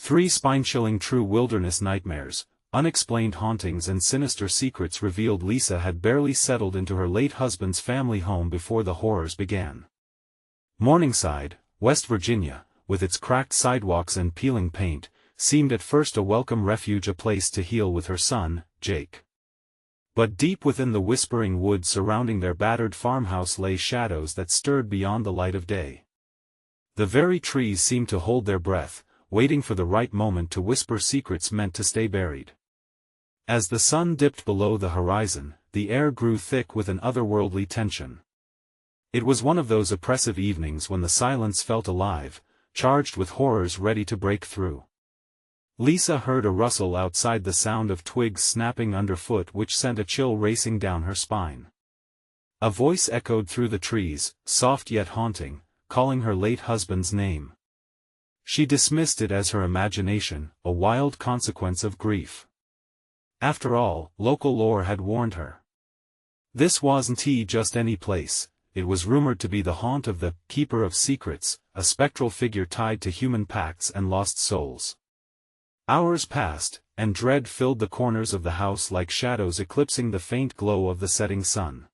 3 spine-chilling true wilderness nightmares, unexplained hauntings and sinister secrets revealed. Lisa had barely settled into her late husband's family home before the horrors began. Morningside, West Virginia, with its cracked sidewalks and peeling paint, seemed at first a welcome refuge, a place to heal with her son, Jake. But deep within the whispering woods surrounding their battered farmhouse lay shadows that stirred beyond the light of day. The very trees seemed to hold their breath, waiting for the right moment to whisper secrets meant to stay buried. As the sun dipped below the horizon, the air grew thick with an otherworldly tension. It was one of those oppressive evenings when the silence felt alive, charged with horrors ready to break through. Lisa heard a rustle outside, the sound of twigs snapping underfoot, which sent a chill racing down her spine. A voice echoed through the trees, soft yet haunting, calling her late husband's name. She dismissed it as her imagination, a wild consequence of grief. After all, local lore had warned her. This wasn't just any place. It was rumored to be the haunt of the Keeper of Secrets, a spectral figure tied to human pacts and lost souls. Hours passed, and dread filled the corners of the house like shadows eclipsing the faint glow of the setting sun.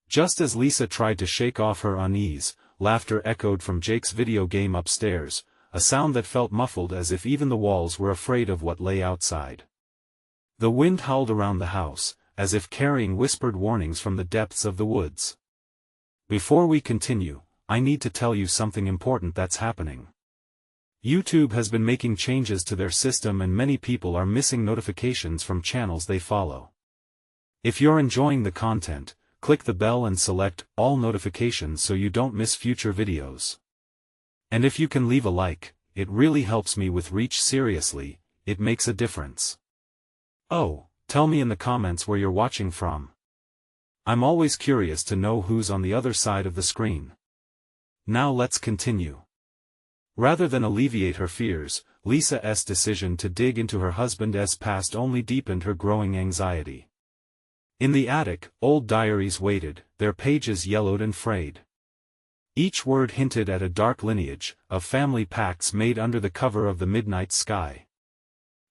Just as Lisa tried to shake off her unease, laughter echoed from Jake's video game upstairs, a sound that felt muffled, as if even the walls were afraid of what lay outside. The wind howled around the house, as if carrying whispered warnings from the depths of the woods. Before we continue, I need to tell you something important that's happening. YouTube has been making changes to their system, and many people are missing notifications from channels they follow. If you're enjoying the content, click the bell and select all notifications so you don't miss future videos. And if you can leave a like, it really helps me with reach. Seriously, it makes a difference. Oh, tell me in the comments where you're watching from. I'm always curious to know who's on the other side of the screen. Now let's continue. Rather than alleviate her fears, Lisa's decision to dig into her husband's past only deepened her growing anxiety. In the attic, old diaries waited, their pages yellowed and frayed. Each word hinted at a dark lineage, of family pacts made under the cover of the midnight sky.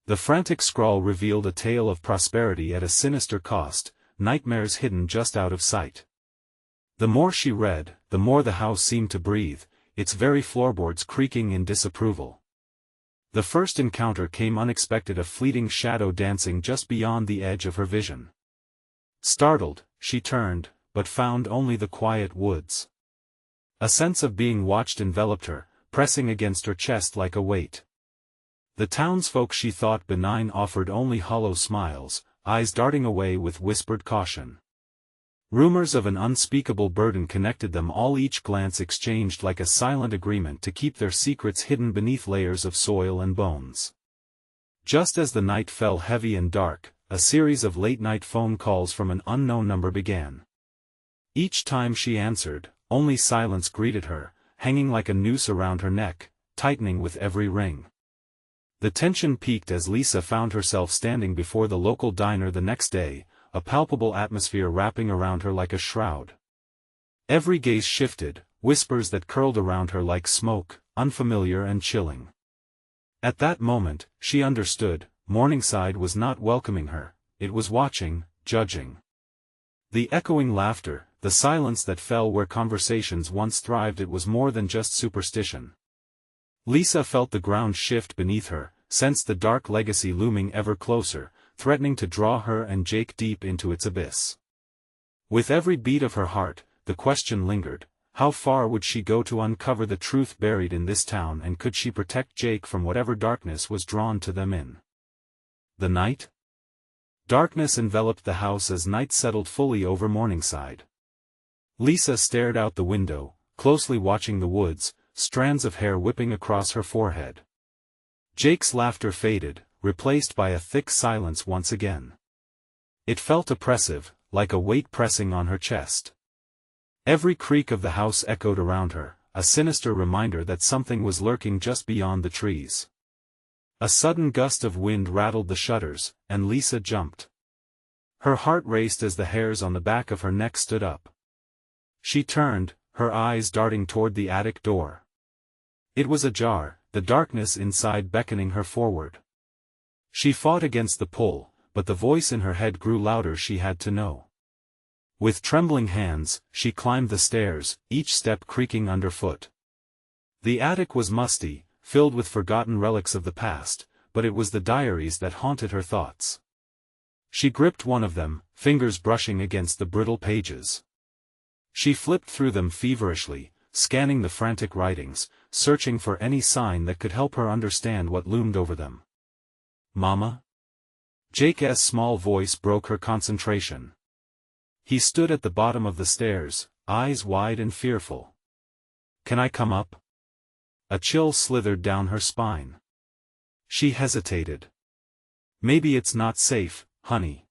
The frantic scrawl revealed a tale of prosperity at a sinister cost, nightmares hidden just out of sight. The more she read, the more the house seemed to breathe, its very floorboards creaking in disapproval. The first encounter came unexpected, a fleeting shadow dancing just beyond the edge of her vision. Startled, she turned, but found only the quiet woods. A sense of being watched enveloped her, pressing against her chest like a weight. The townsfolk she thought benign offered only hollow smiles, eyes darting away with whispered caution. Rumors of an unspeakable burden connected them all, each glance exchanged like a silent agreement to keep their secrets hidden beneath layers of soil and bones. Just as the night fell heavy and dark, a series of late-night phone calls from an unknown number began. Each time she answered, only silence greeted her, hanging like a noose around her neck, tightening with every ring. The tension peaked as Lisa found herself standing before the local diner the next day, a palpable atmosphere wrapping around her like a shroud. Every gaze shifted, whispers that curled around her like smoke, unfamiliar and chilling. At that moment, she understood, Morningside was not welcoming her, it was watching, judging. The echoing laughter, the silence that fell where conversations once thrived, it was more than just superstition. Lisa felt the ground shift beneath her, sensed the dark legacy looming ever closer, threatening to draw her and Jake deep into its abyss. With every beat of her heart, the question lingered, how far would she go to uncover the truth buried in this town, and could she protect Jake from whatever darkness was drawn to them in the night? Darkness enveloped the house as night settled fully over Morningside. Lisa stared out the window, closely watching the woods, strands of hair whipping across her forehead. Jake's laughter faded, replaced by a thick silence once again. It felt oppressive, like a weight pressing on her chest. Every creak of the house echoed around her, a sinister reminder that something was lurking just beyond the trees. A sudden gust of wind rattled the shutters, and Lisa jumped. Her heart raced as the hairs on the back of her neck stood up. She turned, her eyes darting toward the attic door. It was ajar, the darkness inside beckoning her forward. She fought against the pull, but the voice in her head grew louder. She had to know. With trembling hands, she climbed the stairs, each step creaking underfoot. The attic was musty, filled with forgotten relics of the past, but it was the diaries that haunted her thoughts. She gripped one of them, fingers brushing against the brittle pages. She flipped through them feverishly, scanning the frantic writings, searching for any sign that could help her understand what loomed over them. "Mama?" Jake's small voice broke her concentration. He stood at the bottom of the stairs, eyes wide and fearful. "Can I come up?" A chill slithered down her spine. She hesitated. "Maybe it's not safe, honey."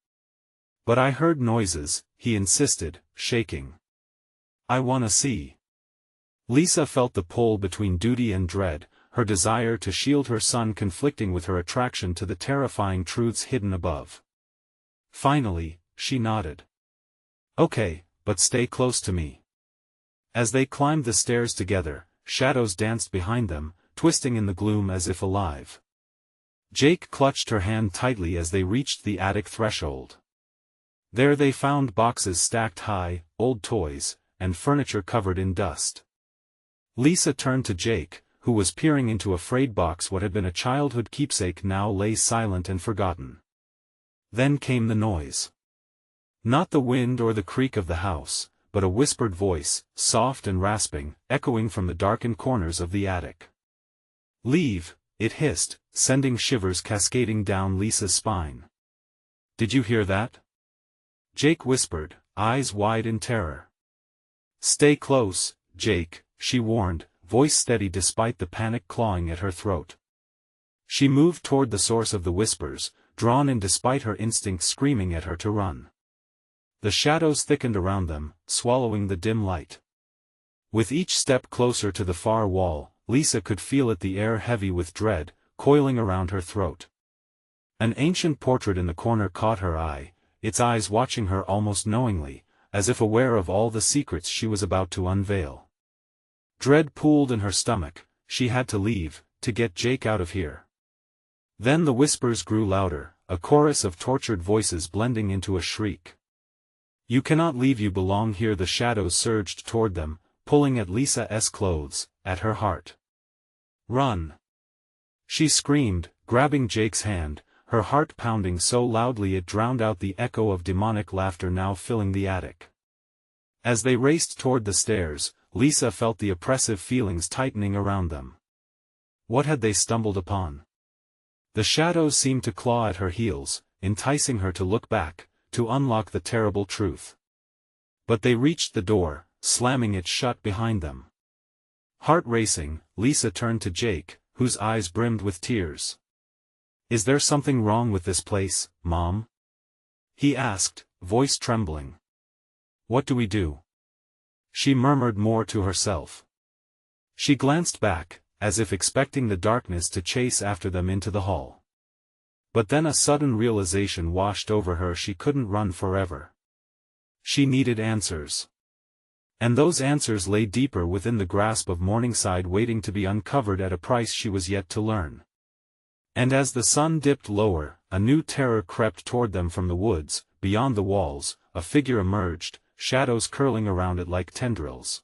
"But I heard noises," he insisted, shaking. "I wanna see." Lisa felt the pull between duty and dread, her desire to shield her son conflicting with her attraction to the terrifying truths hidden above. Finally, she nodded. "Okay, but stay close to me." As they climbed the stairs together, shadows danced behind them, twisting in the gloom as if alive. Jake clutched her hand tightly as they reached the attic threshold. There they found boxes stacked high, old toys, and furniture covered in dust. Lisa turned to Jake, who was peering into a frayed box. What had been a childhood keepsake now lay silent and forgotten. Then came the noise. Not the wind or the creak of the house, but a whispered voice, soft and rasping, echoing from the darkened corners of the attic. "Leave," it hissed, sending shivers cascading down Lisa's spine. "Did you hear that?" Jake whispered, eyes wide in terror. "Stay close, Jake," she warned, voice steady despite the panic clawing at her throat. She moved toward the source of the whispers, drawn in despite her instincts screaming at her to run. The shadows thickened around them, swallowing the dim light. With each step closer to the far wall, Lisa could feel it, the air heavy with dread, coiling around her throat. An ancient portrait in the corner caught her eye, its eyes watching her almost knowingly, as if aware of all the secrets she was about to unveil. Dread pooled in her stomach. She had to leave, to get Jake out of here. Then the whispers grew louder, a chorus of tortured voices blending into a shriek. "You cannot leave, you belong here." The shadows surged toward them, pulling at Lisa's clothes, at her heart. "Run!" she screamed, grabbing Jake's hand, her heart pounding so loudly it drowned out the echo of demonic laughter now filling the attic. As they raced toward the stairs, Lisa felt the oppressive feelings tightening around them. What had they stumbled upon? The shadows seemed to claw at her heels, enticing her to look back, to unlock the terrible truth. But they reached the door, slamming it shut behind them. Heart racing, Lisa turned to Jake, whose eyes brimmed with tears. "Is there something wrong with this place, Mom?" he asked, voice trembling. "What do we do?" she murmured more to herself. She glanced back, as if expecting the darkness to chase after them into the hall. But then a sudden realization washed over her. She couldn't run forever. She needed answers. And those answers lay deeper within the grasp of Morningside, waiting to be uncovered at a price she was yet to learn. And as the sun dipped lower, a new terror crept toward them from the woods. Beyond the walls, a figure emerged, shadows curling around it like tendrils.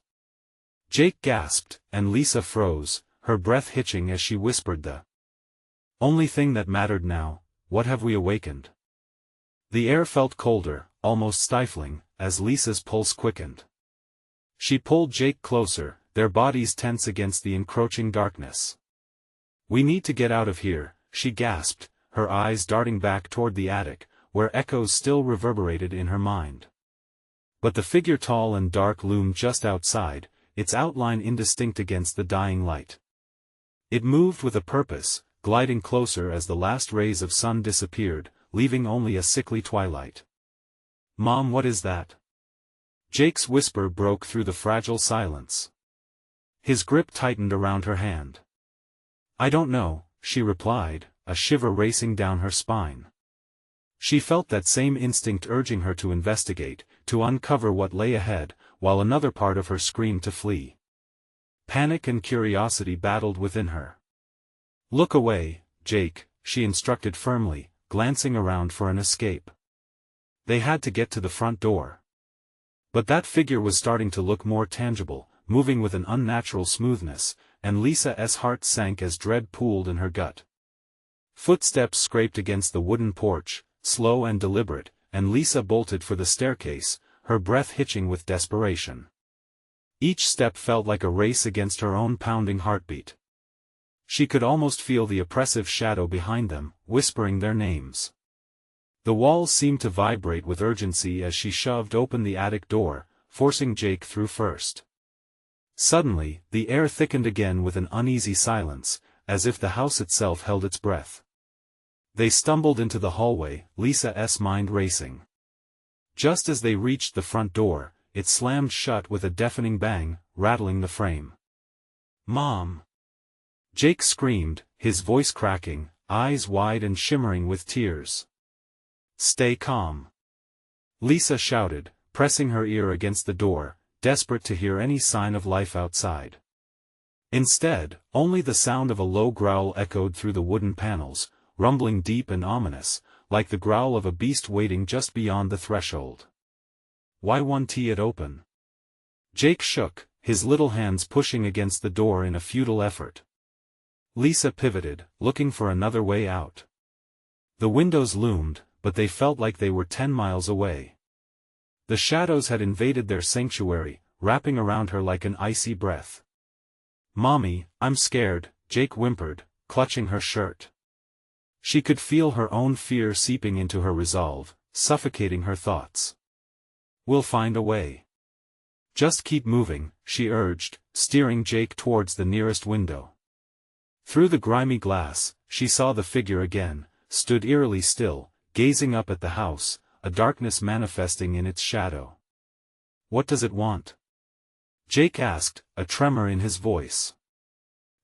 Jake gasped, and Lisa froze, her breath hitching as she whispered the only thing that mattered now: what have we awakened? The air felt colder, almost stifling, as Lisa's pulse quickened. She pulled Jake closer, their bodies tense against the encroaching darkness. "We need to get out of here," she gasped, her eyes darting back toward the attic, where echoes still reverberated in her mind. But the figure, tall and dark, loomed just outside, its outline indistinct against the dying light. It moved with a purpose, gliding closer as the last rays of sun disappeared, leaving only a sickly twilight. "Mom, what is that?" Jake's whisper broke through the fragile silence. His grip tightened around her hand. "I don't know," she replied, a shiver racing down her spine. She felt that same instinct urging her to investigate, to uncover what lay ahead, while another part of her screamed to flee. Panic and curiosity battled within her. "Look away, Jake," she instructed firmly, glancing around for an escape. They had to get to the front door. But that figure was starting to look more tangible, moving with an unnatural smoothness, and Lisa's heart sank as dread pooled in her gut. Footsteps scraped against the wooden porch, slow and deliberate, and Lisa bolted for the staircase, her breath hitching with desperation. Each step felt like a race against her own pounding heartbeat. She could almost feel the oppressive shadow behind them, whispering their names. The walls seemed to vibrate with urgency as she shoved open the attic door, forcing Jake through first. Suddenly, the air thickened again with an uneasy silence, as if the house itself held its breath. They stumbled into the hallway, Lisa's mind racing. Just as they reached the front door, it slammed shut with a deafening bang, rattling the frame. "Mom!" Jake screamed, his voice cracking, eyes wide and shimmering with tears. "Stay calm," Lisa shouted, pressing her ear against the door, desperate to hear any sign of life outside. Instead, only the sound of a low growl echoed through the wooden panels, rumbling deep and ominous, like the growl of a beast waiting just beyond the threshold. "Why won't it open?" Jake shook, his little hands pushing against the door in a futile effort. Lisa pivoted, looking for another way out. The windows loomed, but they felt like they were 10 miles away. The shadows had invaded their sanctuary, wrapping around her like an icy breath. "Mommy, I'm scared," Jake whimpered, clutching her shirt. She could feel her own fear seeping into her resolve, suffocating her thoughts. "We'll find a way. Just keep moving," she urged, steering Jake towards the nearest window. Through the grimy glass, she saw the figure again, stood eerily still, gazing up at the house, a darkness manifesting in its shadow. "What does it want?" Jake asked, a tremor in his voice.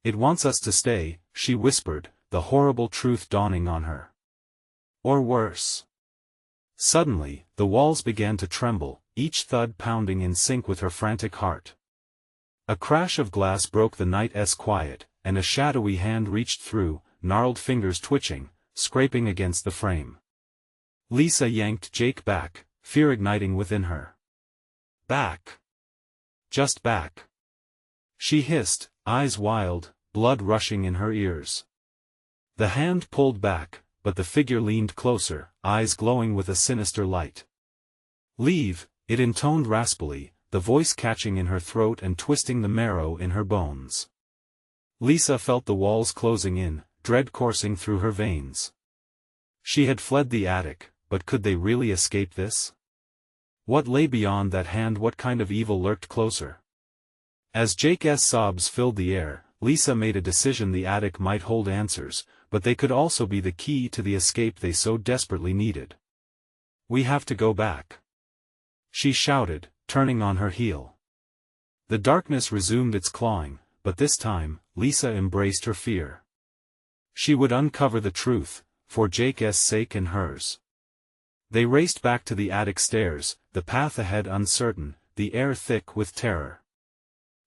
"It wants us to stay," she whispered, the horrible truth dawning on her. "Or worse." Suddenly, the walls began to tremble, each thud pounding in sync with her frantic heart. A crash of glass broke the night's quiet, and a shadowy hand reached through, gnarled fingers twitching, scraping against the frame. Lisa yanked Jake back, fear igniting within her. "Back. Just back," she hissed, eyes wild, blood rushing in her ears. The hand pulled back, but the figure leaned closer, eyes glowing with a sinister light. "Leave," it intoned raspily, the voice catching in her throat and twisting the marrow in her bones. Lisa felt the walls closing in, dread coursing through her veins. She had fled the attic, but could they really escape this? What lay beyond that hand? What kind of evil lurked closer? As Jake's sobs filled the air, Lisa made a decision. The attic might hold answers, but they could also be the key to the escape they so desperately needed. "We have to go back," she shouted, turning on her heel. The darkness resumed its clawing, but this time, Lisa embraced her fear. She would uncover the truth, for Jake's sake and hers. They raced back to the attic stairs, the path ahead uncertain, the air thick with terror.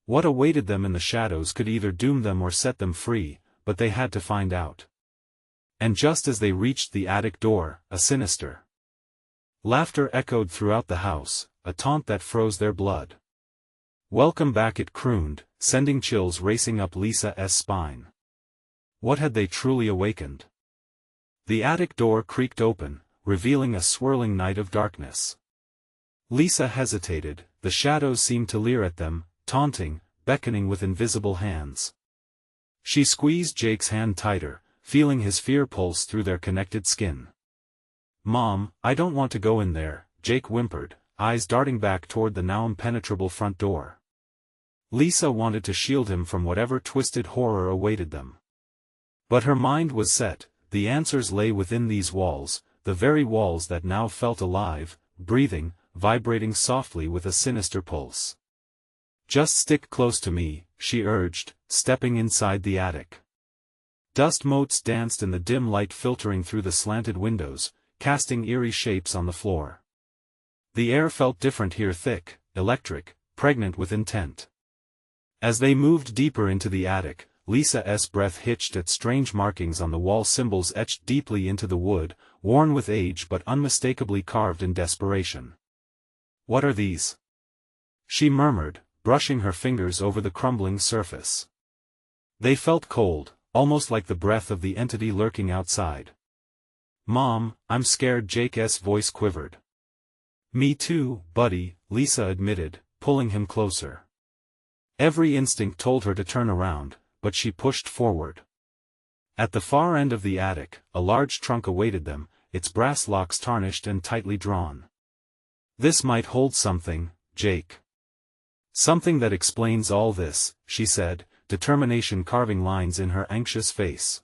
What awaited them in the shadows could either doom them or set them free, but they had to find out. And just as they reached the attic door, a sinister laughter echoed throughout the house, a taunt that froze their blood. "Welcome back," it crooned, sending chills racing up Lisa's spine. What had they truly awakened? The attic door creaked open, revealing a swirling night of darkness. Lisa hesitated, the shadows seemed to leer at them, taunting, beckoning with invisible hands. She squeezed Jake's hand tighter, feeling his fear pulse through their connected skin. "Mom, I don't want to go in there," Jake whimpered, eyes darting back toward the now impenetrable front door. Lisa wanted to shield him from whatever twisted horror awaited them. But her mind was set, the answers lay within these walls, the very walls that now felt alive, breathing, vibrating softly with a sinister pulse. "Just stick close to me," she urged, stepping inside the attic. Dust motes danced in the dim light filtering through the slanted windows, casting eerie shapes on the floor. The air felt different here, thick, electric, pregnant with intent. As they moved deeper into the attic, Lisa's breath hitched at strange markings on the wall, symbols etched deeply into the wood, worn with age but unmistakably carved in desperation. "What are these?" she murmured, brushing her fingers over the crumbling surface. They felt cold, almost like the breath of the entity lurking outside. "Mom, I'm scared," Jake's voice quivered. "Me too, buddy," Lisa admitted, pulling him closer. Every instinct told her to turn around, but she pushed forward. At the far end of the attic, a large trunk awaited them, its brass locks tarnished and tightly drawn. "This might hold something, Jake. Something that explains all this," she said, determination carving lines in her anxious face.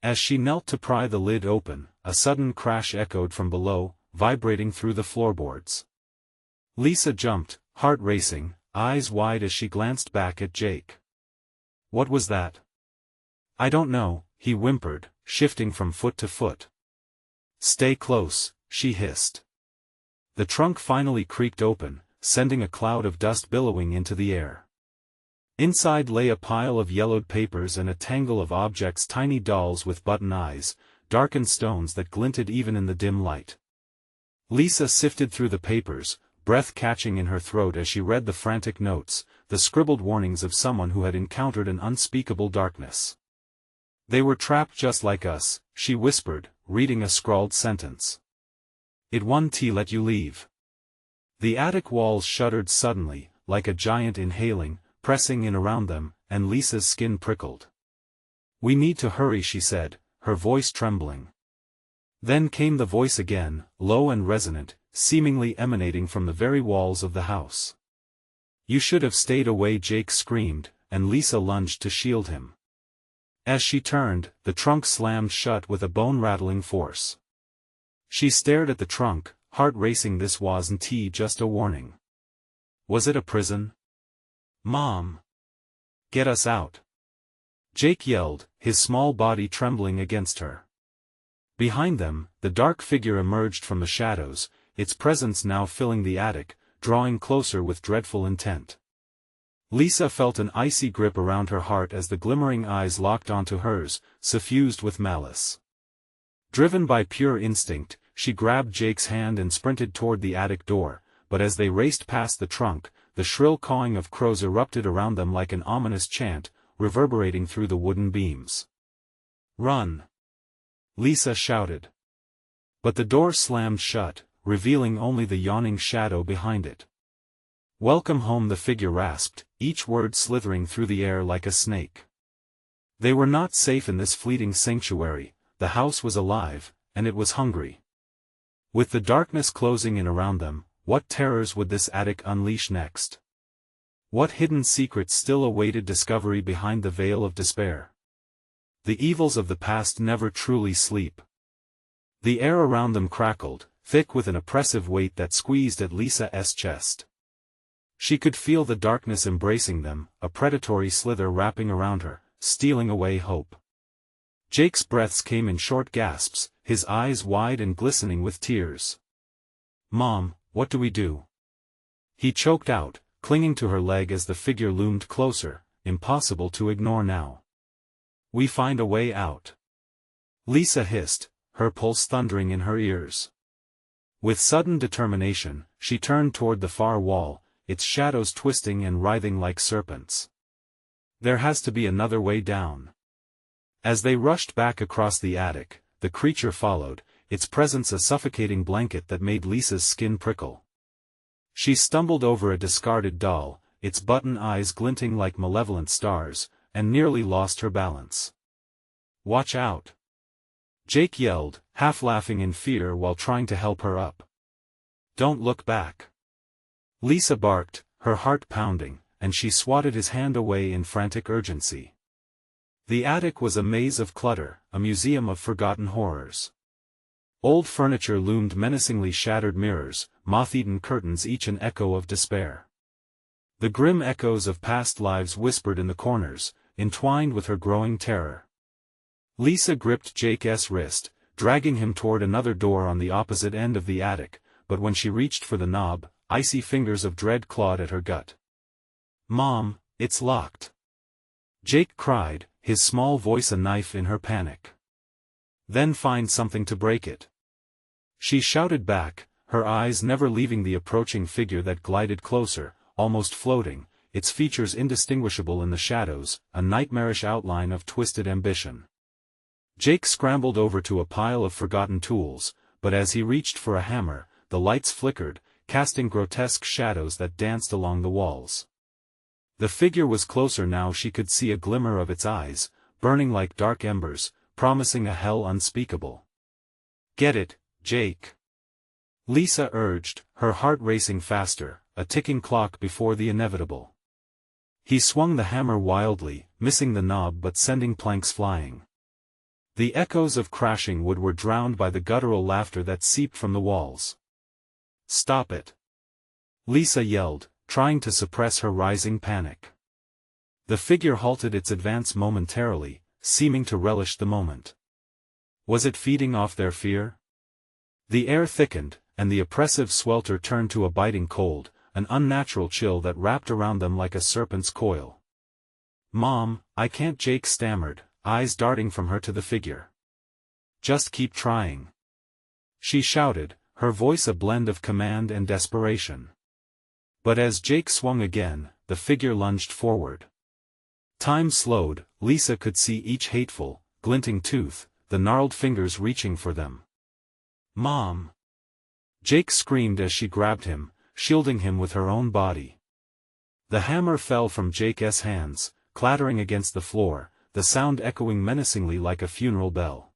As she knelt to pry the lid open, a sudden crash echoed from below, vibrating through the floorboards. Lisa jumped, heart racing, eyes wide as she glanced back at Jake. "What was that?" "I don't know," he whimpered, shifting from foot to foot. "Stay close," she hissed. The trunk finally creaked open, sending a cloud of dust billowing into the air. Inside lay a pile of yellowed papers and a tangle of objects, tiny dolls with button eyes, darkened stones that glinted even in the dim light. Lisa sifted through the papers, breath catching in her throat as she read the frantic notes, the scribbled warnings of someone who had encountered an unspeakable darkness. "They were trapped just like us," she whispered, reading a scrawled sentence. "It won't let you leave." The attic walls shuddered suddenly, like a giant inhaling, pressing in around them, and Lisa's skin prickled. "We need to hurry," she said, her voice trembling. Then came the voice again, low and resonant, seemingly emanating from the very walls of the house. "You should have stayed away," Jake screamed, and Lisa lunged to shield him. As she turned, the trunk slammed shut with a bone-rattling force. She stared at the trunk, heart racing. This wasn't just a warning. Was it a prison? "Mom! Get us out!" Jake yelled, his small body trembling against her. Behind them, the dark figure emerged from the shadows, its presence now filling the attic, drawing closer with dreadful intent. Lisa felt an icy grip around her heart as the glimmering eyes locked onto hers, suffused with malice. Driven by pure instinct, she grabbed Jake's hand and sprinted toward the attic door, but as they raced past the trunk, the shrill cawing of crows erupted around them like an ominous chant, reverberating through the wooden beams. "Run!" Lisa shouted. But the door slammed shut, revealing only the yawning shadow behind it. "Welcome home," the figure rasped, each word slithering through the air like a snake. They were not safe in this fleeting sanctuary. The house was alive, and it was hungry. With the darkness closing in around them, what terrors would this attic unleash next? What hidden secrets still awaited discovery behind the veil of despair? The evils of the past never truly sleep. The air around them crackled, thick with an oppressive weight that squeezed at Lisa's chest. She could feel the darkness embracing them, a predatory slither wrapping around her, stealing away hope. Jake's breaths came in short gasps, his eyes wide and glistening with tears. "Mom, what do we do?" he choked out, clinging to her leg as the figure loomed closer, impossible to ignore now. "We find a way out," Lisa hissed, her pulse thundering in her ears. With sudden determination, she turned toward the far wall, its shadows twisting and writhing like serpents. "There has to be another way down." As they rushed back across the attic, the creature followed, its presence a suffocating blanket that made Lisa's skin prickle. She stumbled over a discarded doll, its button eyes glinting like malevolent stars, and nearly lost her balance. "Watch out!" Jake yelled, half laughing in fear while trying to help her up. "Don't look back!" Lisa barked, her heart pounding, and she swatted his hand away in frantic urgency. The attic was a maze of clutter, a museum of forgotten horrors. Old furniture loomed menacingly, shattered mirrors, moth-eaten curtains, each an echo of despair. The grim echoes of past lives whispered in the corners, entwined with her growing terror. Lisa gripped Jake's wrist, dragging him toward another door on the opposite end of the attic, but when she reached for the knob, icy fingers of dread clawed at her gut. "Mom, it's locked." Jake cried, his small voice a knife in her panic. Then find something to break it. She shouted back, her eyes never leaving the approaching figure that glided closer, almost floating, its features indistinguishable in the shadows, a nightmarish outline of twisted ambition. Jake scrambled over to a pile of forgotten tools, but as he reached for a hammer, the lights flickered, casting grotesque shadows that danced along the walls. The figure was closer now. She could see a glimmer of its eyes, burning like dark embers, promising a hell unspeakable. "Get it, Jake," Lisa urged, her heart racing faster, a ticking clock before the inevitable. He swung the hammer wildly, missing the knob but sending planks flying. The echoes of crashing wood were drowned by the guttural laughter that seeped from the walls. "Stop it!" Lisa yelled, trying to suppress her rising panic. The figure halted its advance momentarily, seeming to relish the moment. Was it feeding off their fear? The air thickened, and the oppressive swelter turned to a biting cold, an unnatural chill that wrapped around them like a serpent's coil. "Mom, I can't," Jake stammered, eyes darting from her to the figure. "Just keep trying," she shouted, her voice a blend of command and desperation. But as Jake swung again, the figure lunged forward. Time slowed. Lisa could see each hateful, glinting tooth, the gnarled fingers reaching for them. "Mom!" Jake screamed as she grabbed him, shielding him with her own body. The hammer fell from Jake's hands, clattering against the floor, the sound echoing menacingly like a funeral bell.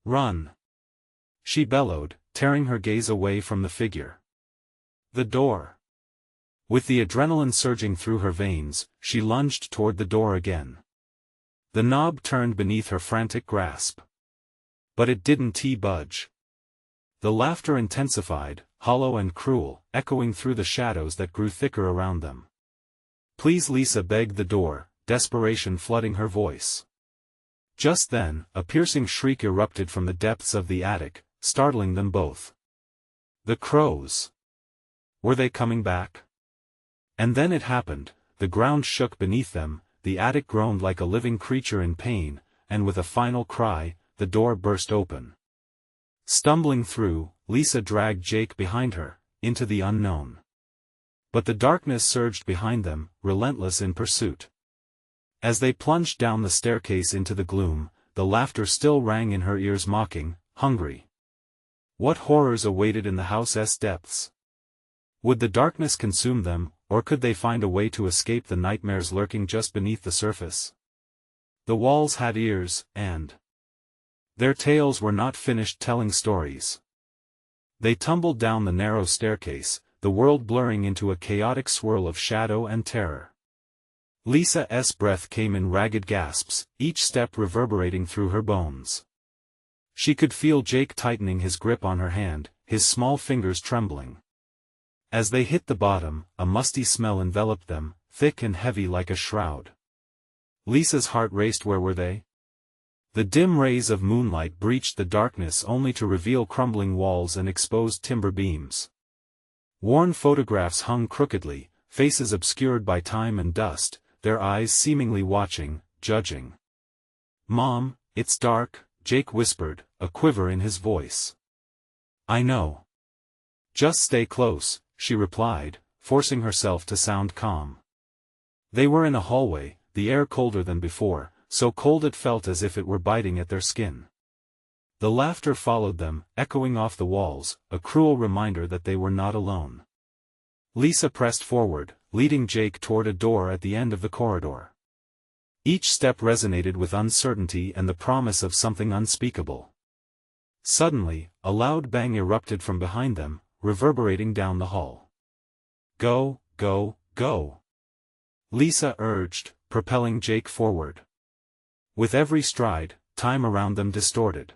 "Run!" she bellowed, tearing her gaze away from the figure. "The door!" With the adrenaline surging through her veins, she lunged toward the door again. The knob turned beneath her frantic grasp. But it didn't budge. The laughter intensified, hollow and cruel, echoing through the shadows that grew thicker around them. "Please," Lisa begged the door, desperation flooding her voice. Just then, a piercing shriek erupted from the depths of the attic, startling them both. The crows! Were they coming back? And then it happened. The ground shook beneath them, the attic groaned like a living creature in pain, and with a final cry, the door burst open. Stumbling through, Lisa dragged Jake behind her, into the unknown. But the darkness surged behind them, relentless in pursuit. As they plunged down the staircase into the gloom, the laughter still rang in her ears, mocking, hungry. What horrors awaited in the house's depths? Would the darkness consume them, or could they find a way to escape the nightmares lurking just beneath the surface? The walls had ears, and their tales were not finished telling stories. They tumbled down the narrow staircase, the world blurring into a chaotic swirl of shadow and terror. Lisa's breath came in ragged gasps, each step reverberating through her bones. She could feel Jake tightening his grip on her hand, his small fingers trembling. As they hit the bottom, a musty smell enveloped them, thick and heavy like a shroud. Lisa's heart raced. Where were they? The dim rays of moonlight breached the darkness only to reveal crumbling walls and exposed timber beams. Worn photographs hung crookedly, faces obscured by time and dust, their eyes seemingly watching, judging. "Mom, it's dark," Jake whispered, a quiver in his voice. "I know. Just stay close," she replied, forcing herself to sound calm. They were in a hallway, the air colder than before, so cold it felt as if it were biting at their skin. The laughter followed them, echoing off the walls, a cruel reminder that they were not alone. Lisa pressed forward, leading Jake toward a door at the end of the corridor. Each step resonated with uncertainty and the promise of something unspeakable. Suddenly, a loud bang erupted from behind them, reverberating down the hall. "Go, go, go!" Lisa urged, propelling Jake forward. With every stride, time around them distorted.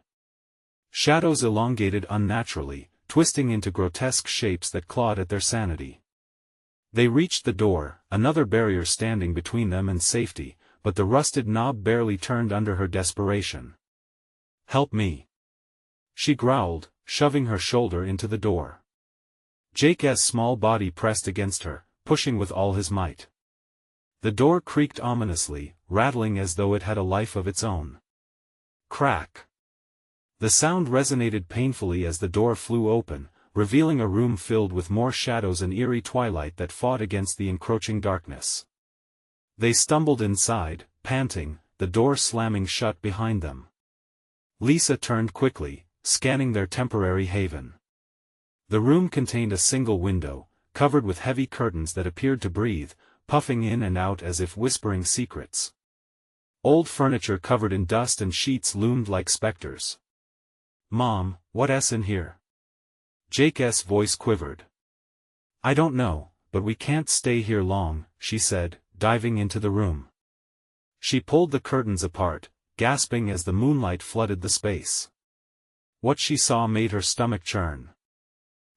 Shadows elongated unnaturally, twisting into grotesque shapes that clawed at their sanity. They reached the door, another barrier standing between them and safety, but the rusted knob barely turned under her desperation. "Help me!" she growled, shoving her shoulder into the door. Jake's small body pressed against her, pushing with all his might. The door creaked ominously, rattling as though it had a life of its own. Crack. The sound resonated painfully as the door flew open, revealing a room filled with more shadows and eerie twilight that fought against the encroaching darkness. They stumbled inside, panting, the door slamming shut behind them. Lisa turned quickly, scanning their temporary haven. The room contained a single window, covered with heavy curtains that appeared to breathe, puffing in and out as if whispering secrets. Old furniture covered in dust and sheets loomed like specters. "Mom, what's in here?" Jake's voice quivered. "I don't know, but we can't stay here long," she said, diving into the room. She pulled the curtains apart, gasping as the moonlight flooded the space. What she saw made her stomach churn.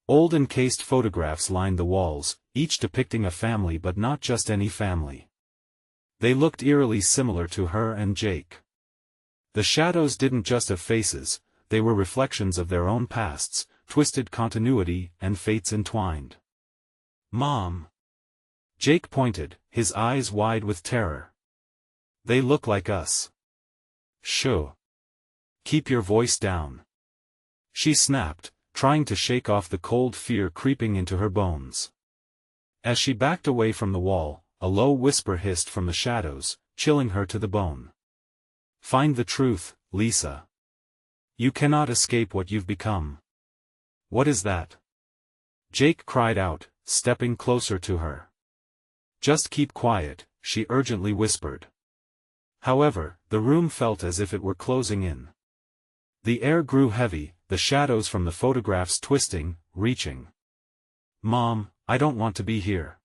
Old encased photographs lined the walls, each depicting a family but not just any family. They looked eerily similar to her and Jake. The shadows didn't just have faces, they were reflections of their own pasts, twisted continuity and fates entwined. "Mom!" Jake pointed, his eyes wide with terror. "They look like us." "Shh. Keep your voice down." She snapped, trying to shake off the cold fear creeping into her bones. As she backed away from the wall, a low whisper hissed from the shadows, chilling her to the bone. "Find the truth, Lisa. You cannot escape what you've become." "What is that?" Jake cried out, stepping closer to her. "Just keep quiet," she urgently whispered. However, the room felt as if it were closing in. The air grew heavy, the shadows from the photographs twisting, reaching. "Mom, I don't want to be here."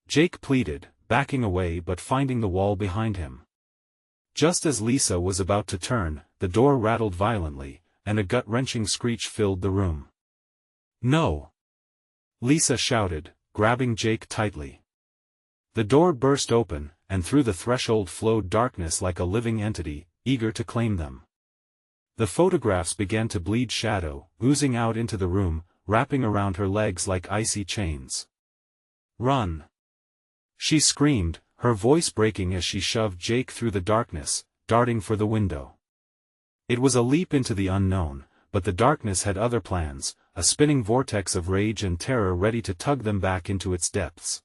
Jake pleaded, backing away but finding the wall behind him. Just as Lisa was about to turn, the door rattled violently, and a gut-wrenching screech filled the room. "No!" Lisa shouted, grabbing Jake tightly. The door burst open, and through the threshold flowed darkness like a living entity, eager to claim them. The photographs began to bleed shadow, oozing out into the room, wrapping around her legs like icy chains. "Run!" She screamed, her voice breaking as she shoved Jake through the darkness, darting for the window. It was a leap into the unknown, but the darkness had other plans, a spinning vortex of rage and terror ready to tug them back into its depths.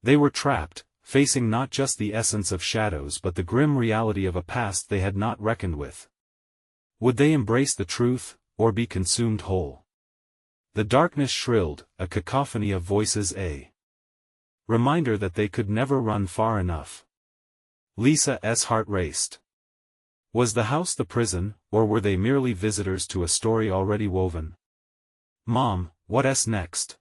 They were trapped, facing not just the essence of shadows but the grim reality of a past they had not reckoned with. Would they embrace the truth, or be consumed whole? The darkness shrilled, a cacophony of voices, a reminder that they could never run far enough. Lisa's heart raced. Was the house the prison, or were they merely visitors to a story already woven? "Mom, what's next?"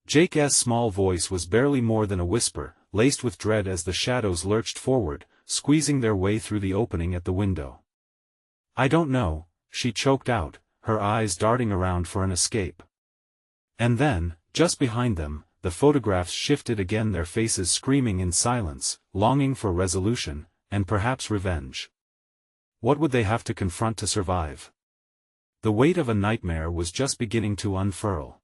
Jake's small voice was barely more than a whisper, laced with dread as the shadows lurched forward, squeezing their way through the opening at the window. "I don't know," she choked out, her eyes darting around for an escape. And then, just behind them, the photographs shifted again, their faces screaming in silence, longing for resolution, and perhaps revenge. What would they have to confront to survive? The weight of a nightmare was just beginning to unfurl.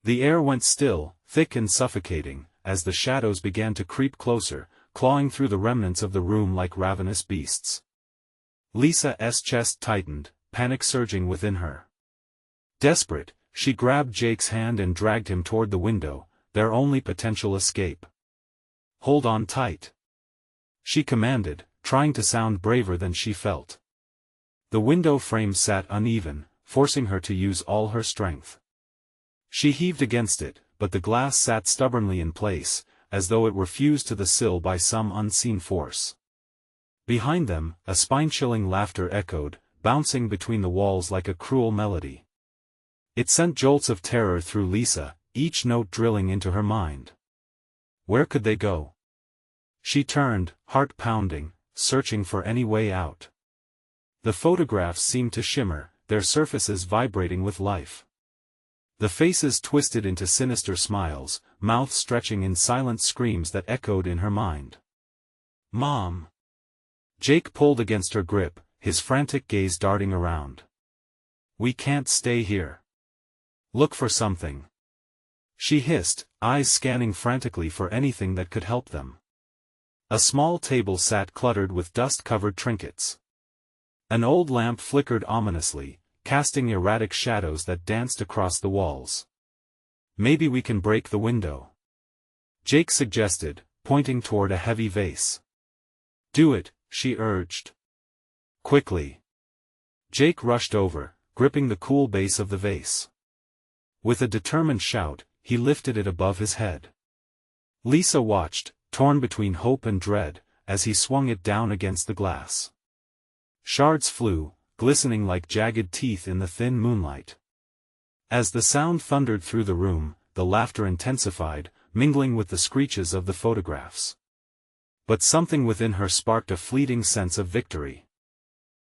The air went still, thick and suffocating, as the shadows began to creep closer, clawing through the remnants of the room like ravenous beasts. Lisa's chest tightened, panic surging within her. Desperate, she grabbed Jake's hand and dragged him toward the window, their only potential escape. "Hold on tight," she commanded, trying to sound braver than she felt. The window frame sat uneven, forcing her to use all her strength. She heaved against it, but the glass sat stubbornly in place, as though it were fused to the sill by some unseen force. Behind them, a spine-chilling laughter echoed, bouncing between the walls like a cruel melody. It sent jolts of terror through Lisa, each note drilling into her mind. Where could they go? She turned, heart pounding, searching for any way out. The photographs seemed to shimmer, their surfaces vibrating with life. The faces twisted into sinister smiles, mouths stretching in silent screams that echoed in her mind. "Mom!" Jake pulled against her grip, his frantic gaze darting around. "We can't stay here. Look for something." She hissed, eyes scanning frantically for anything that could help them. A small table sat cluttered with dust-covered trinkets. An old lamp flickered ominously, casting erratic shadows that danced across the walls. "Maybe we can break the window," Jake suggested, pointing toward a heavy vase. "Do it," she urged. "Quickly." Jake rushed over, gripping the cool base of the vase. With a determined shout, he lifted it above his head. Lisa watched, torn between hope and dread, as he swung it down against the glass. Shards flew, glistening like jagged teeth in the thin moonlight. As the sound thundered through the room, the laughter intensified, mingling with the screeches of the photographs. But something within her sparked a fleeting sense of victory.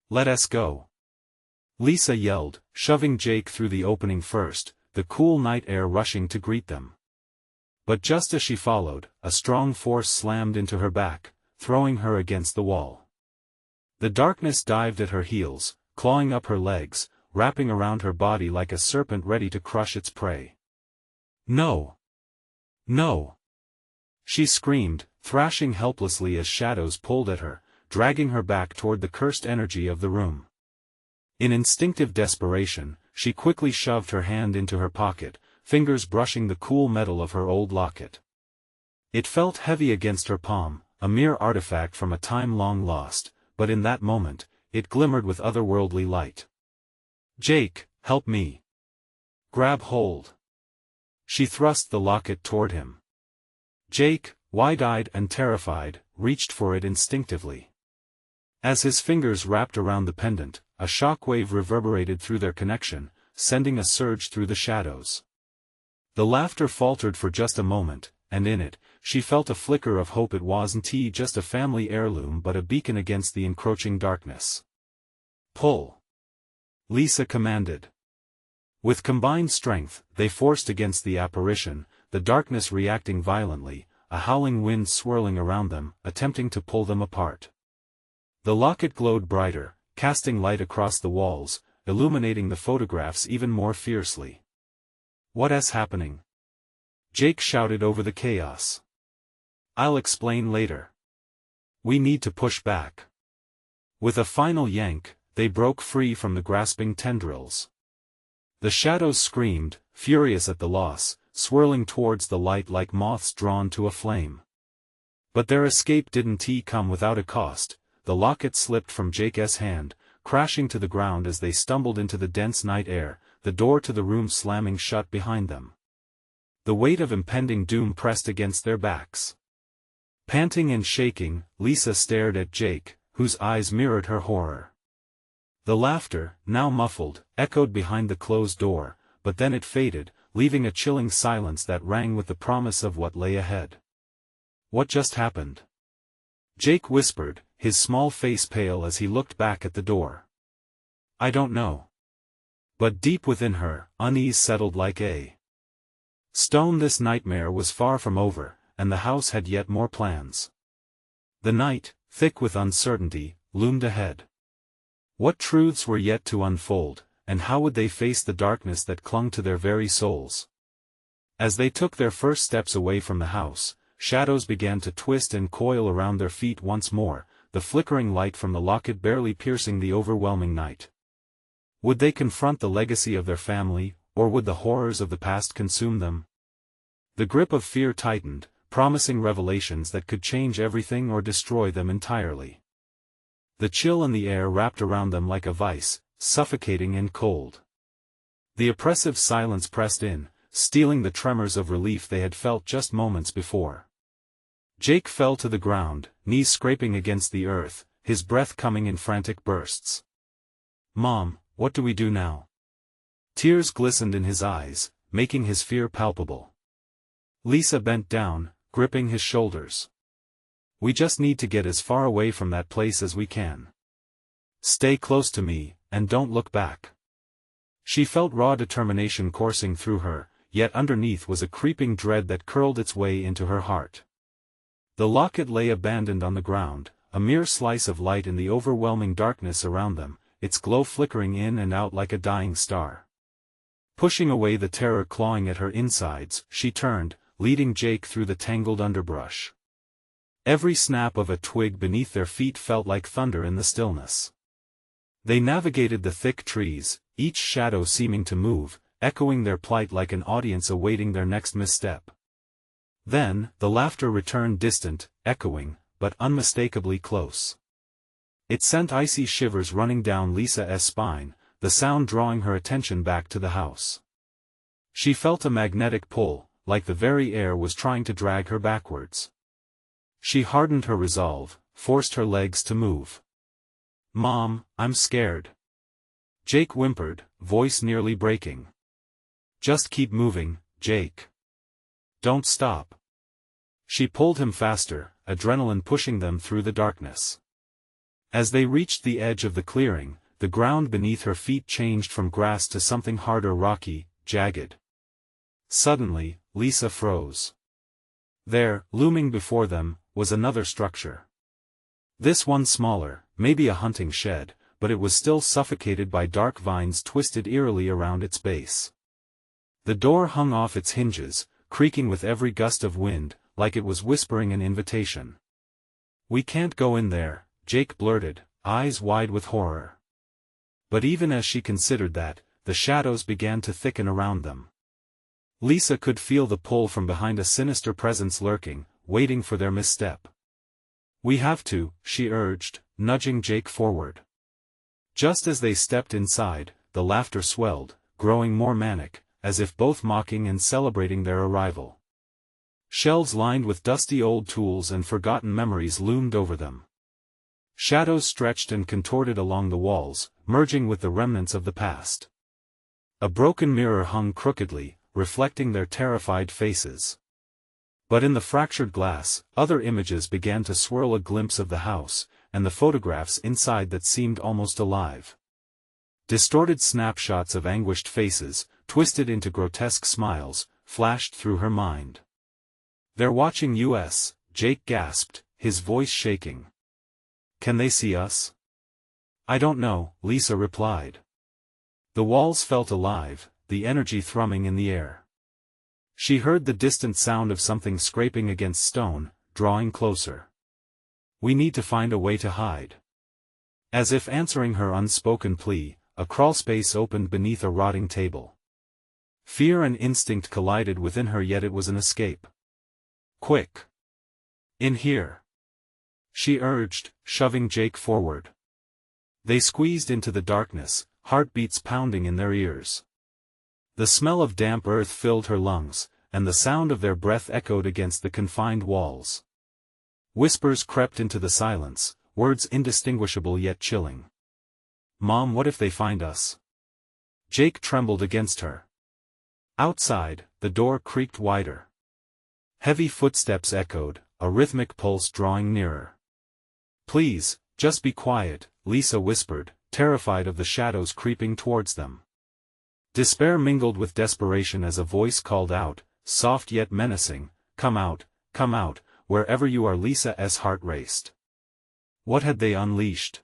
"Let us go," Lisa yelled, shoving Jake through the opening first, the cool night air rushing to greet them. But just as she followed, a strong force slammed into her back, throwing her against the wall. The darkness dived at her heels, clawing up her legs, wrapping around her body like a serpent ready to crush its prey. "No! No!" she screamed, thrashing helplessly as shadows pulled at her, dragging her back toward the cursed energy of the room. In instinctive desperation, she quickly shoved her hand into her pocket, fingers brushing the cool metal of her old locket. It felt heavy against her palm, a mere artifact from a time long lost, but in that moment, it glimmered with otherworldly light. "Jake, help me. Grab hold." She thrust the locket toward him. Jake, wide-eyed and terrified, reached for it instinctively. As his fingers wrapped around the pendant, a shockwave reverberated through their connection, sending a surge through the shadows. The laughter faltered for just a moment, and in it, she felt a flicker of hope. It wasn't just a family heirloom but a beacon against the encroaching darkness. "Pull," Lisa commanded. With combined strength, they forced against the apparition, the darkness reacting violently, a howling wind swirling around them, attempting to pull them apart. The locket glowed brighter, casting light across the walls, illuminating the photographs even more fiercely. "What's happening?" Jake shouted over the chaos. "I'll explain later. We need to push back." With a final yank, they broke free from the grasping tendrils. The shadows screamed, furious at the loss, swirling towards the light like moths drawn to a flame. But their escape didn't come without a cost. The locket slipped from Jake's hand, crashing to the ground as they stumbled into the dense night air, the door to the room slamming shut behind them. The weight of impending doom pressed against their backs. Panting and shaking, Lisa stared at Jake, whose eyes mirrored her horror. The laughter, now muffled, echoed behind the closed door, but then it faded, leaving a chilling silence that rang with the promise of what lay ahead. "What just happened?" Jake whispered, his small face pale as he looked back at the door. "I don't know." But deep within her, unease settled like a stone. This nightmare was far from over, and the house had yet more plans. The night, thick with uncertainty, loomed ahead. What truths were yet to unfold, and how would they face the darkness that clung to their very souls? As they took their first steps away from the house, shadows began to twist and coil around their feet once more, the flickering light from the locket barely piercing the overwhelming night. Would they confront the legacy of their family, or would the horrors of the past consume them? The grip of fear tightened, promising revelations that could change everything or destroy them entirely. The chill in the air wrapped around them like a vice, suffocating and cold. The oppressive silence pressed in, stealing the tremors of relief they had felt just moments before. Jake fell to the ground, knees scraping against the earth, his breath coming in frantic bursts. "Mom, what do we do now?" Tears glistened in his eyes, making his fear palpable. Lisa bent down, gripping his shoulders. "We just need to get as far away from that place as we can. Stay close to me, and don't look back." She felt raw determination coursing through her, yet underneath was a creeping dread that curled its way into her heart. The locket lay abandoned on the ground, a mere slice of light in the overwhelming darkness around them, its glow flickering in and out like a dying star. Pushing away the terror clawing at her insides, she turned, leading Jake through the tangled underbrush. Every snap of a twig beneath their feet felt like thunder in the stillness. They navigated the thick trees, each shadow seeming to move, echoing their plight like an audience awaiting their next misstep. Then, the laughter returned, distant, echoing, but unmistakably close. It sent icy shivers running down Lisa's spine, the sound drawing her attention back to the house. She felt a magnetic pull, like the very air was trying to drag her backwards. She hardened her resolve, forced her legs to move. "Mom, I'm scared." Jake whimpered, voice nearly breaking. "Just keep moving, Jake. Don't stop." She pulled him faster, adrenaline pushing them through the darkness. As they reached the edge of the clearing, the ground beneath her feet changed from grass to something harder, rocky, jagged. Suddenly, Lisa froze. There, looming before them, was another structure. This one smaller, maybe a hunting shed, but it was still suffocated by dark vines twisted eerily around its base. The door hung off its hinges, creaking with every gust of wind, like it was whispering an invitation. "We can't go in there," Jake blurted, eyes wide with horror. But even as she considered that, the shadows began to thicken around them. Lisa could feel the pull from behind, a sinister presence lurking, waiting for their misstep. "We have to," she urged, nudging Jake forward. Just as they stepped inside, the laughter swelled, growing more manic, as if both mocking and celebrating their arrival. Shelves lined with dusty old tools and forgotten memories loomed over them. Shadows stretched and contorted along the walls, merging with the remnants of the past. A broken mirror hung crookedly, reflecting their terrified faces. But in the fractured glass, other images began to swirl, a glimpse of the house, and the photographs inside that seemed almost alive. Distorted snapshots of anguished faces, twisted into grotesque smiles, flashed through her mind. "They're watching us," Jake gasped, his voice shaking. "Can they see us?" "I don't know," Lisa replied. The walls felt alive, the energy thrumming in the air. She heard the distant sound of something scraping against stone, drawing closer. "We need to find a way to hide." As if answering her unspoken plea, a crawlspace opened beneath a rotting table. Fear and instinct collided within her, yet it was an escape. "Quick! In here!" she urged, shoving Jake forward. They squeezed into the darkness, heartbeats pounding in their ears. The smell of damp earth filled her lungs, and the sound of their breath echoed against the confined walls. Whispers crept into the silence, words indistinguishable yet chilling. "Mom, what if they find us?" Jake trembled against her. Outside, the door creaked wider. Heavy footsteps echoed, a rhythmic pulse drawing nearer. "Please, just be quiet," Lisa whispered, terrified of the shadows creeping towards them. Despair mingled with desperation as a voice called out, soft yet menacing, come out, wherever you are." Lisa's heart raced. What had they unleashed?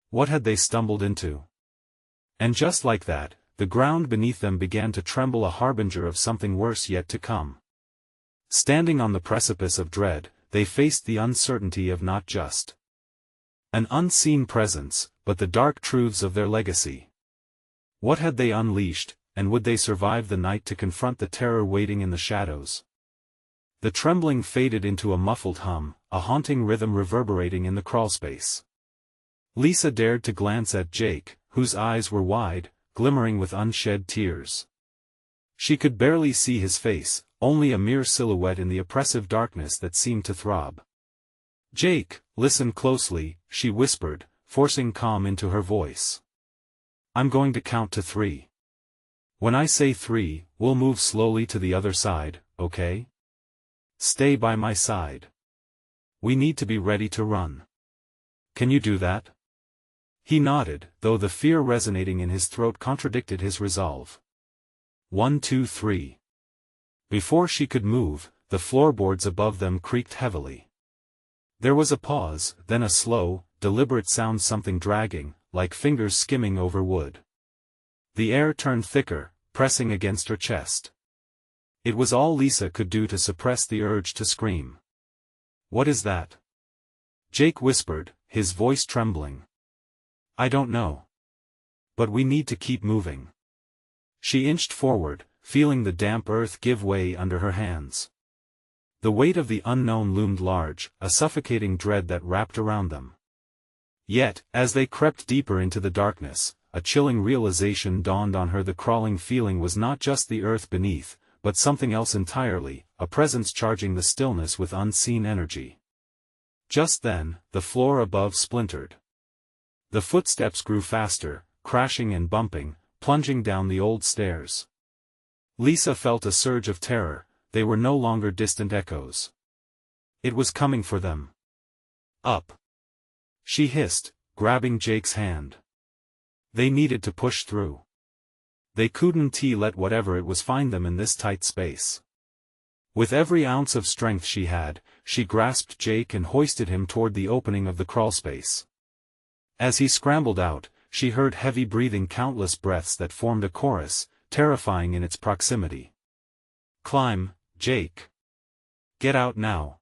What had they stumbled into? And just like that, the ground beneath them began to tremble, a harbinger of something worse yet to come. Standing on the precipice of dread, they faced the uncertainty of not just an unseen presence, but the dark truths of their legacy. What had they unleashed, and would they survive the night to confront the terror waiting in the shadows? The trembling faded into a muffled hum, a haunting rhythm reverberating in the crawlspace. Lisa dared to glance at Jake, whose eyes were wide, glimmering with unshed tears. She could barely see his face, only a mere silhouette in the oppressive darkness that seemed to throb. "Jake, listen closely," she whispered, forcing calm into her voice. "I'm going to count to 3. When I say 3, we'll move slowly to the other side, okay? Stay by my side. We need to be ready to run. Can you do that?" He nodded, though the fear resonating in his throat contradicted his resolve. 1, 2, 3. Before she could move, the floorboards above them creaked heavily. There was a pause, then a slow, deliberate sound, something dragging, like fingers skimming over wood. The air turned thicker, pressing against her chest. It was all Lisa could do to suppress the urge to scream. "What is that?" Jake whispered, his voice trembling. "I don't know. But we need to keep moving." She inched forward, feeling the damp earth give way under her hands. The weight of the unknown loomed large, a suffocating dread that wrapped around them. Yet, as they crept deeper into the darkness, a chilling realization dawned on her. The crawling feeling was not just the earth beneath, but something else entirely, a presence charging the stillness with unseen energy. Just then, the floor above splintered. The footsteps grew faster, crashing and bumping, plunging down the old stairs. Lisa felt a surge of terror. They were no longer distant echoes. It was coming for them. "Up!" she hissed, grabbing Jake's hand. They needed to push through. They couldn't let whatever it was find them in this tight space. With every ounce of strength she had, she grasped Jake and hoisted him toward the opening of the crawlspace. As he scrambled out, she heard heavy breathing, countless breaths that formed a chorus, terrifying in its proximity. "Climb, Jake! Get out now!"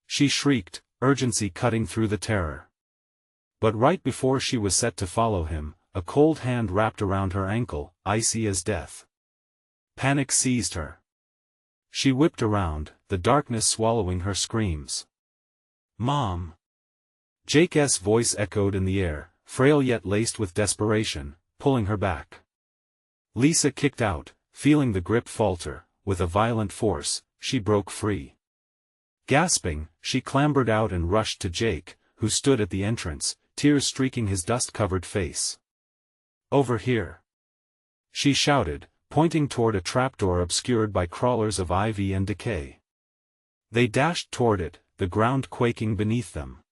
she shrieked, urgency cutting through the terror. But right before she was set to follow him, a cold hand wrapped around her ankle, icy as death. Panic seized her. She whipped around, the darkness swallowing her screams. "Mom!" Jake's voice echoed in the air, frail yet laced with desperation, pulling her back. Lisa kicked out, feeling the grip falter. With a violent force, she broke free. Gasping, she clambered out and rushed to Jake, who stood at the entrance, tears streaking his dust-covered face. "Over here!" she shouted, pointing toward a trapdoor obscured by crawlers of ivy and decay. They dashed toward it, the ground quaking beneath them.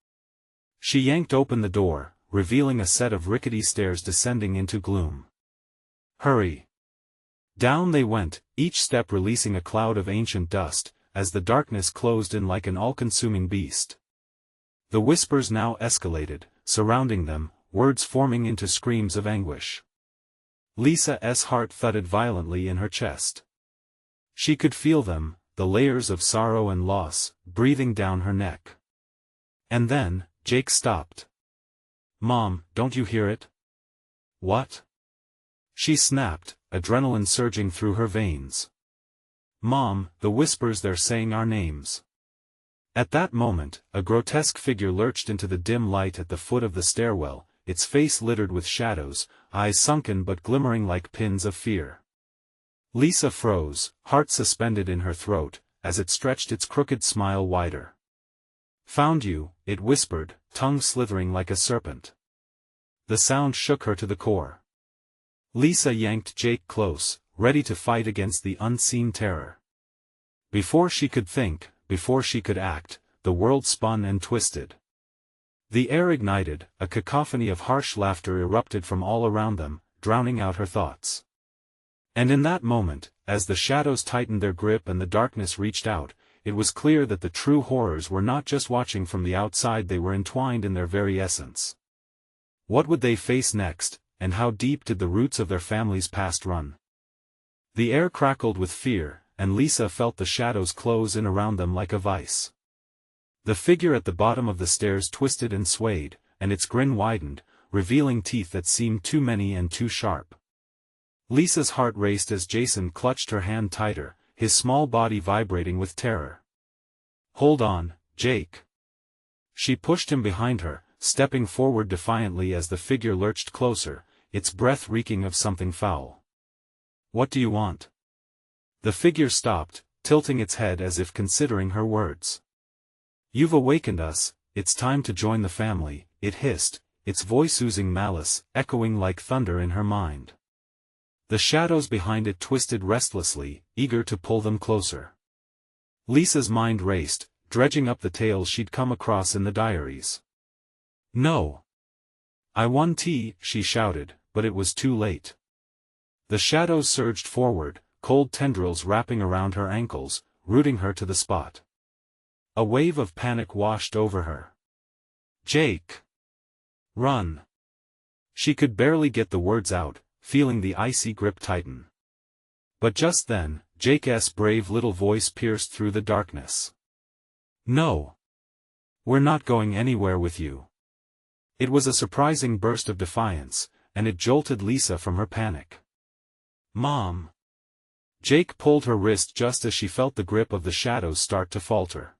She yanked open the door, revealing a set of rickety stairs descending into gloom. "Hurry!" Down they went, each step releasing a cloud of ancient dust, as the darkness closed in like an all-consuming beast. The whispers now escalated, surrounding them, words forming into screams of anguish. Lisa's heart thudded violently in her chest. She could feel them, the layers of sorrow and loss, breathing down her neck. And then, Jake stopped. "Mom, don't you hear it?" "What?" she snapped, adrenaline surging through her veins. "Mom, the whispers, they're saying our names." At that moment, a grotesque figure lurched into the dim light at the foot of the stairwell, its face littered with shadows, eyes sunken but glimmering like pins of fear. Lisa froze, heart suspended in her throat, as it stretched its crooked smile wider. "Found you," it whispered, tongue slithering like a serpent. The sound shook her to the core. Lisa yanked Jake close, ready to fight against the unseen terror. Before she could think, before she could act, the world spun and twisted. The air ignited, a cacophony of harsh laughter erupted from all around them, drowning out her thoughts. And in that moment, as the shadows tightened their grip and the darkness reached out, it was clear that the true horrors were not just watching from the outside, they were entwined in their very essence. What would they face next, and how deep did the roots of their family's past run? The air crackled with fear, and Lisa felt the shadows close in around them like a vice. The figure at the bottom of the stairs twisted and swayed, and its grin widened, revealing teeth that seemed too many and too sharp. Lisa's heart raced as Jason clutched her hand tighter, his small body vibrating with terror. "Hold on, Jake." She pushed him behind her, stepping forward defiantly as the figure lurched closer, its breath reeking of something foul. "What do you want?" The figure stopped, tilting its head as if considering her words. "You've awakened us, it's time to join the family," it hissed, its voice oozing malice, echoing like thunder in her mind. The shadows behind it twisted restlessly, eager to pull them closer. Lisa's mind raced, dredging up the tales she'd come across in the diaries. "No! I want tea," she shouted, but it was too late. The shadows surged forward, cold tendrils wrapping around her ankles, rooting her to the spot. A wave of panic washed over her. "Jake! Run!" She could barely get the words out, feeling the icy grip tighten. But just then, Jake's brave little voice pierced through the darkness. "No. We're not going anywhere with you." It was a surprising burst of defiance, and it jolted Lisa from her panic. "Mom!" Jake pulled her wrist just as she felt the grip of the shadows start to falter.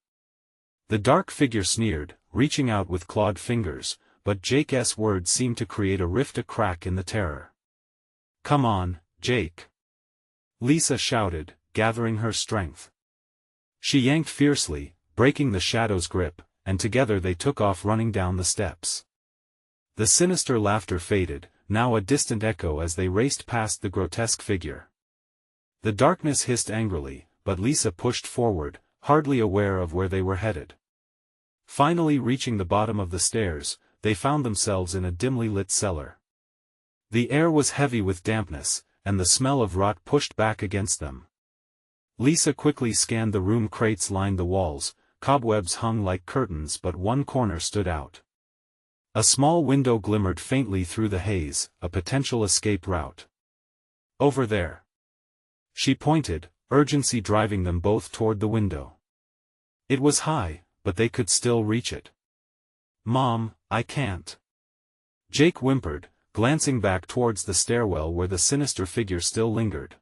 The dark figure sneered, reaching out with clawed fingers, but Jake's words seemed to create a rift, a crack in the terror. "Come on, Jake!" Lisa shouted, gathering her strength. She yanked fiercely, breaking the shadow's grip, and together they took off running down the steps. The sinister laughter faded, now a distant echo as they raced past the grotesque figure. The darkness hissed angrily, but Lisa pushed forward, hardly aware of where they were headed. Finally reaching the bottom of the stairs, they found themselves in a dimly lit cellar. The air was heavy with dampness, and the smell of rot pushed back against them. Lisa quickly scanned the room. Crates lined the walls, cobwebs hung like curtains, but one corner stood out. A small window glimmered faintly through the haze, a potential escape route. "Over there." She pointed, urgency driving them both toward the window. It was high, but they could still reach it. "Mom, I can't." Jake whimpered, glancing back towards the stairwell where the sinister figure still lingered.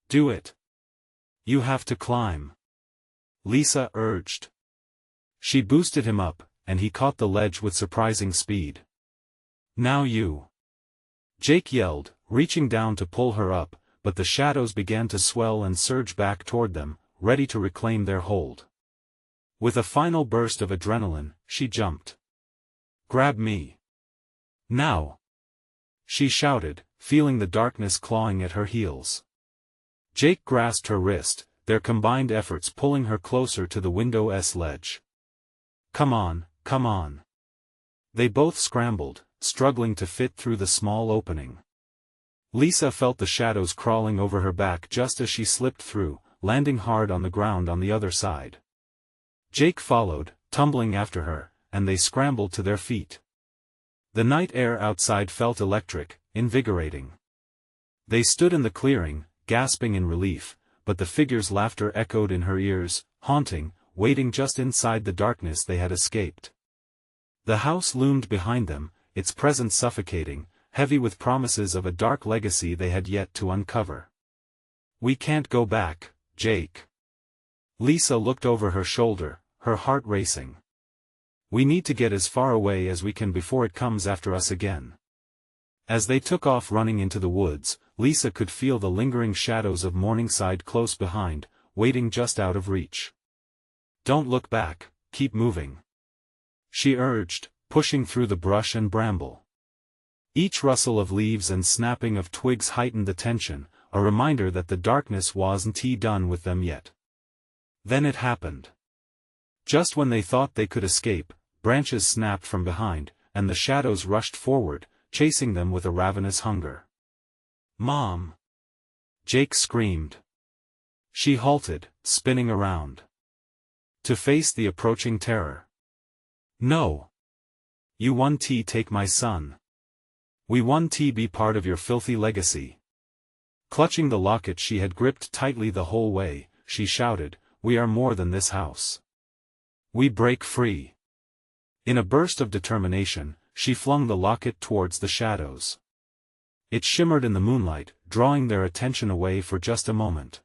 "Do it. You have to climb," Lisa urged. She boosted him up, and he caught the ledge with surprising speed. "Now you!" Jake yelled, reaching down to pull her up, but the shadows began to swell and surge back toward them, ready to reclaim their hold. With a final burst of adrenaline, she jumped. "Grab me. Now!" she shouted, feeling the darkness clawing at her heels. Jake grasped her wrist, their combined efforts pulling her closer to the window's ledge. Come on." They both scrambled, struggling to fit through the small opening. Lisa felt the shadows crawling over her back just as she slipped through, landing hard on the ground on the other side. Jake followed, tumbling after her, and they scrambled to their feet. The night air outside felt electric, invigorating. They stood in the clearing, gasping in relief, but the figure's laughter echoed in her ears, haunting, waiting just inside the darkness they had escaped. The house loomed behind them, its presence suffocating, heavy with promises of a dark legacy they had yet to uncover. "We can't go back, Jake." Lisa looked over her shoulder, her heart racing. "We need to get as far away as we can before it comes after us again." As they took off running into the woods, Lisa could feel the lingering shadows of Morningside close behind, waiting just out of reach. "Don't look back, keep moving," she urged, pushing through the brush and bramble. Each rustle of leaves and snapping of twigs heightened the tension, a reminder that the darkness wasn't done with them yet. Then it happened. Just when they thought they could escape, branches snapped from behind, and the shadows rushed forward, chasing them with a ravenous hunger. "Mom!" Jake screamed. She halted, spinning around. To face the approaching terror. "No! You want to take my son. We want to be part of your filthy legacy." Clutching the locket she had gripped tightly the whole way, she shouted, "We are more than this house. We break free." In a burst of determination, she flung the locket towards the shadows. It shimmered in the moonlight, drawing their attention away for just a moment.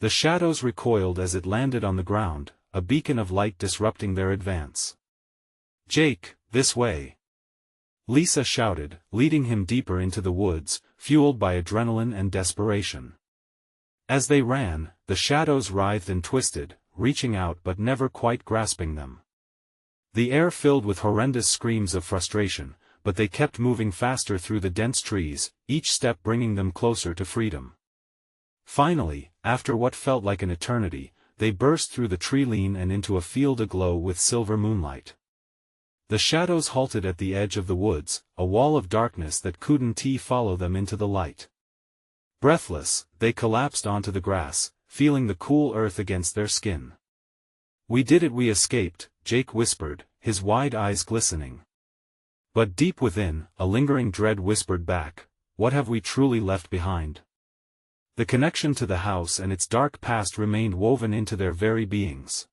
The shadows recoiled as it landed on the ground, a beacon of light disrupting their advance. "Jake, this way!" Lisa shouted, leading him deeper into the woods, fueled by adrenaline and desperation. As they ran, the shadows writhed and twisted, reaching out but never quite grasping them. The air filled with horrendous screams of frustration, but they kept moving faster through the dense trees, each step bringing them closer to freedom. Finally, after what felt like an eternity, they burst through the tree line and into a field aglow with silver moonlight. The shadows halted at the edge of the woods, a wall of darkness that couldn't follow them into the light. Breathless, they collapsed onto the grass, feeling the cool earth against their skin. "We did it, we escaped," Jake whispered, his wide eyes glistening. But deep within, a lingering dread whispered back, "What have we truly left behind?" The connection to the house and its dark past remained woven into their very beings.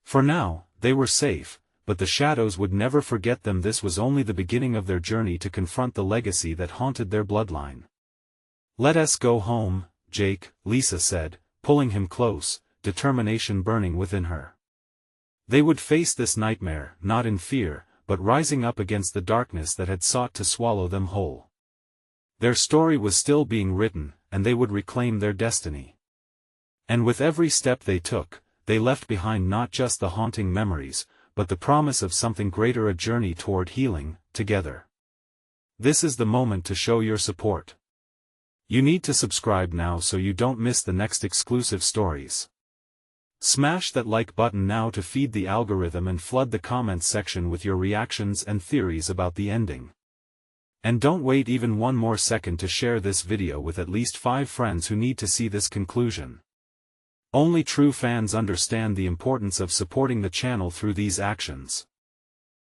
For now, they were safe, but the shadows would never forget them. This was only the beginning of their journey to confront the legacy that haunted their bloodline. "Let us go home, Jake," Lisa said, pulling him close, determination burning within her. They would face this nightmare, not in fear, but rising up against the darkness that had sought to swallow them whole. Their story was still being written, and they would reclaim their destiny. And with every step they took, they left behind not just the haunting memories, but the promise of something greater, a journey toward healing, together. This is the moment to show your support. You need to subscribe now so you don't miss the next exclusive stories. Smash that like button now to feed the algorithm and flood the comments section with your reactions and theories about the ending. And don't wait even one more second to share this video with at least 5 friends who need to see this conclusion. Only true fans understand the importance of supporting the channel through these actions.